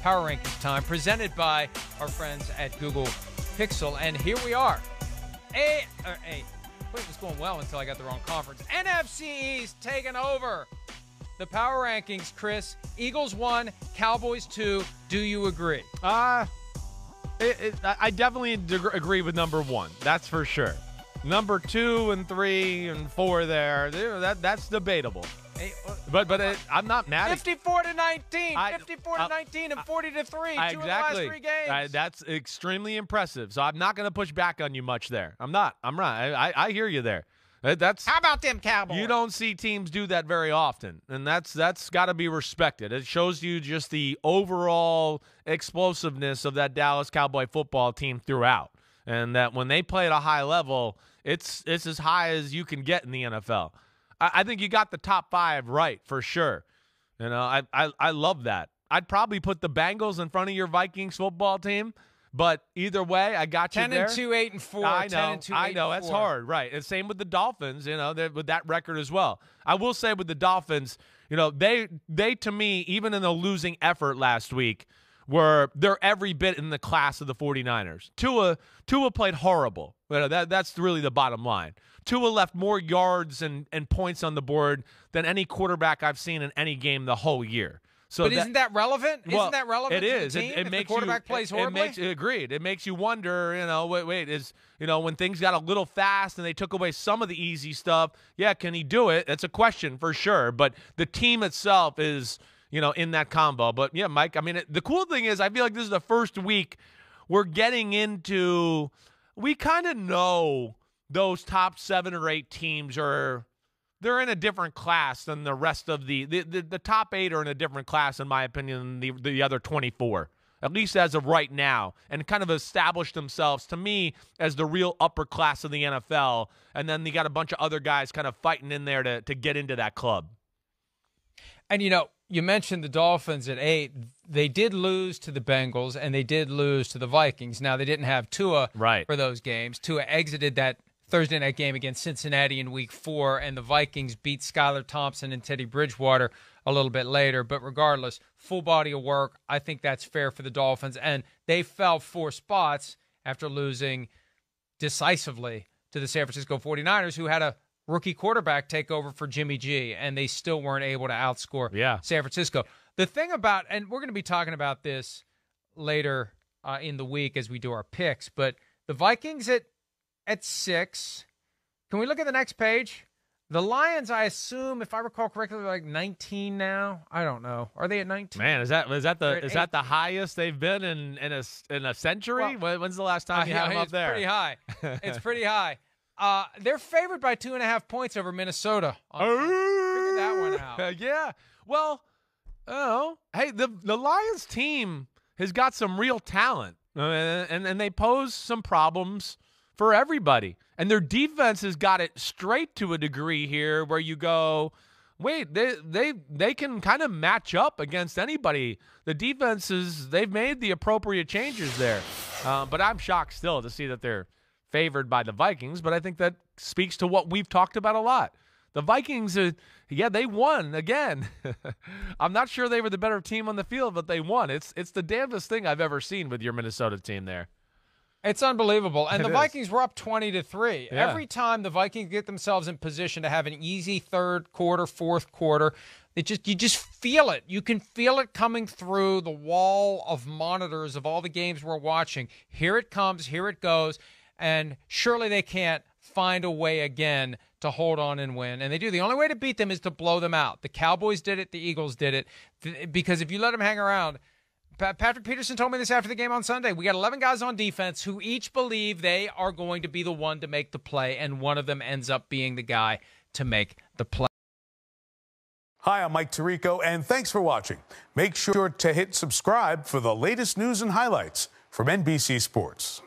Power Rankings time, presented by our friends at Google Pixel. And here we are. It was going well until I got the wrong conference. NFC East taking over the Power Rankings, Chris. Eagles 1, Cowboys 2. Do you agree? I definitely agree with number 1. That's for sure. Number 2 and 3 and 4 that's debatable. But I'm not mad. 54-19, 54-19, and 40-3. Two of the last 3 games. That's extremely impressive. So I'm not going to push back on you much there. I'm not. I hear you there. How about them Cowboys? You don't see teams do that very often, and that's got to be respected. It shows you just the overall explosiveness of that Dallas Cowboy football team throughout, and that when they play at a high level, it's as high as you can get in the NFL. I think you got the top 5 right for sure. You know, I love that. I'd probably put the Bengals in front of your Vikings football team, but either way, I got you there. 10-2, 8-4. I know. 10-2, I know. 8-4. That's hard, right? And same with the Dolphins. You know, with that record as well. I will say with the Dolphins, you know, they to me, even in the losing effort last week, they're every bit in the class of the 49ers. Tua played horrible. That's really the bottom line. Tua left more yards and points on the board than any quarterback I've seen in any game the whole year. So but isn't that relevant? Well, isn't that relevant? It is. To the team it if makes the quarterback plays horribly. Agreed. It makes you wonder. You know, when things got a little fast and they took away some of the easy stuff. Yeah, can he do it? That's a question for sure. But the team itself is, you know, in that combo. But yeah, Mike. I mean, the cool thing is, I feel like this is the first week we're getting into. We kind of know those top 7 or 8 teams they're in a different class than the rest of the top 8 are in a different class, in my opinion, than the other 24, at least as of right now, and kind of established themselves, to me, as the real upper class of the NFL. And then you got a bunch of other guys kind of fighting in there to get into that club. And, you know, you mentioned the Dolphins at 8. They did lose to the Bengals, and they did lose to the Vikings. Now, they didn't have Tua for those games. Tua exited that Thursday night game against Cincinnati in Week 4, and the Vikings beat Skylar Thompson and Teddy Bridgewater a little bit later. But regardless, full body of work. I think that's fair for the Dolphins. And they fell 4 spots after losing decisively to the San Francisco 49ers, who had a rookie quarterback take over for Jimmy G, and they still weren't able to outscore San Francisco. The thing about, and we're going to be talking about this later in the week as we do our picks, but the Vikings at 6. Can we look at the next page? The Lions, I assume, if I recall correctly, they're like 19 now. I don't know. Are they at 19? Man, is that the highest they've been in a century? Well, when's the last time you had them up there? It's pretty high. It's pretty high. They're favored by 2.5 points over Minnesota. Figure that one out. Yeah. Well, hey, the Lions team has got some real talent, and they pose some problems for everybody. And their defense has got it straight to a degree here where you go, wait, they can kind of match up against anybody. The defenses, they've made the appropriate changes there. But I'm shocked still to see that they're favored by the Vikings, but I think that speaks to what we've talked about a lot. The Vikings, they won again. I'm not sure they were the better team on the field, but they won. It's the damnedest thing I've ever seen with your Minnesota team there. It's unbelievable. And the Vikings were up 20-3. Yeah. Every time the Vikings get themselves in position to have an easy third quarter, fourth quarter, you just feel it. You can feel it coming through the wall of monitors of all the games we're watching. Here it comes, here it goes, and surely they can't find a way again to hold on and win. And they do. The only way to beat them is to blow them out. The Cowboys did it. The Eagles did it. Because if you let them hang around, Patrick Peterson told me this after the game on Sunday. We got 11 guys on defense who each believe they are going to be the one to make the play, and one of them ends up being the guy to make the play. Hi, I'm Mike Tirico, and thanks for watching. Make sure to hit subscribe for the latest news and highlights from NBC Sports.